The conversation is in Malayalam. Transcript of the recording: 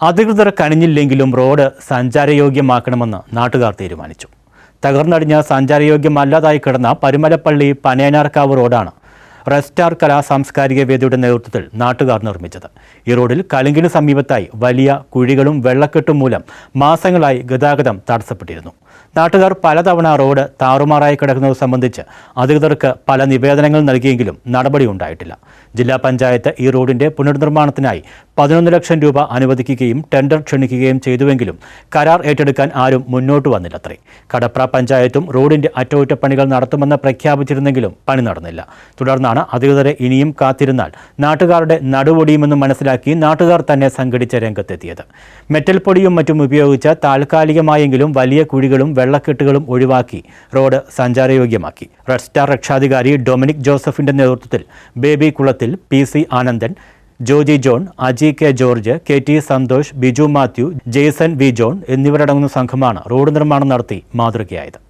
അധികൃതർ കനിഞ്ഞില്ലെങ്കിലും റോഡ് സഞ്ചാരയോഗ്യമാക്കണമെന്ന് നാട്ടുകാർ തീരുമാനിച്ചു. തകർന്നടിഞ്ഞ് സഞ്ചാരയോഗ്യമല്ലാതായി കിടന്ന പരുമലപ്പള്ളി പനയനാർക്കാവ് റോഡാണ് റെസ്റ്റാർ കലാ സാംസ്കാരിക വേദിയുടെ നേതൃത്വത്തിൽ നാട്ടുകാർ നിർമ്മിച്ചത്. ഈ റോഡിൽ കലുങ്കിന് സമീപത്തായി വലിയ കുഴികളും വെള്ളക്കെട്ടും മൂലം മാസങ്ങളായി ഗതാഗതം തടസ്സപ്പെട്ടിരുന്നു. നാട്ടുകാർ പലതവണ റോഡ് താറുമാറായി കിടക്കുന്നത് സംബന്ധിച്ച് അധികൃതർക്ക് പല നിവേദനങ്ങൾ നൽകിയെങ്കിലും നടപടി ഉണ്ടായിട്ടില്ല. ജില്ലാ പഞ്ചായത്ത് ഈ റോഡിന്റെ പുനർനിർമ്മാണത്തിനായി 11 ലക്ഷം രൂപ അനുവദിക്കുകയും ടെൻഡർ ക്ഷണിക്കുകയും ചെയ്തുവെങ്കിലും കരാർ ഏറ്റെടുക്കാൻ ആരും മുന്നോട്ട് വന്നില്ലത്രേ. കടപ്ര പഞ്ചായത്തും റോഡിന്റെ അറ്റകുറ്റപ്പണികൾ നടത്തുമെന്ന് പ്രഖ്യാപിച്ചിരുന്നെങ്കിലും പണി നടന്നില്ല. തുടർന്നാണ് അധികൃതരെ ഇനിയും കാത്തിരുന്നാൽ നാട്ടുകാരുടെ നടുവൊടിയുമെന്ന് മനസ്സിലാക്കി നാട്ടുകാർ തന്നെ സംഘടിച്ച രംഗത്തെത്തിയത്. മെറ്റൽ പൊടിയും മറ്റും ഉപയോഗിച്ച് താൽക്കാലികമായെങ്കിലും വലിയ കുഴികളും വെള്ളക്കെട്ടുകളും ഒഴിവാക്കി റോഡ് സഞ്ചാരയോഗ്യമാക്കി. റെഡ് സ്റ്റാർ രക്ഷാധികാരി ഡൊമിനിക് ജോസഫിന്റെ നേതൃത്വത്തിൽ Baby Kulathil, PC Anandan, Joji John, Aji K George, KT Santhosh, Biju Mathew, Jaison V John എന്നിവരടങ്ങുന്ന സംഘമാണ് റോഡ് നിർമ്മാണം നടത്തി മാതൃകയായത്.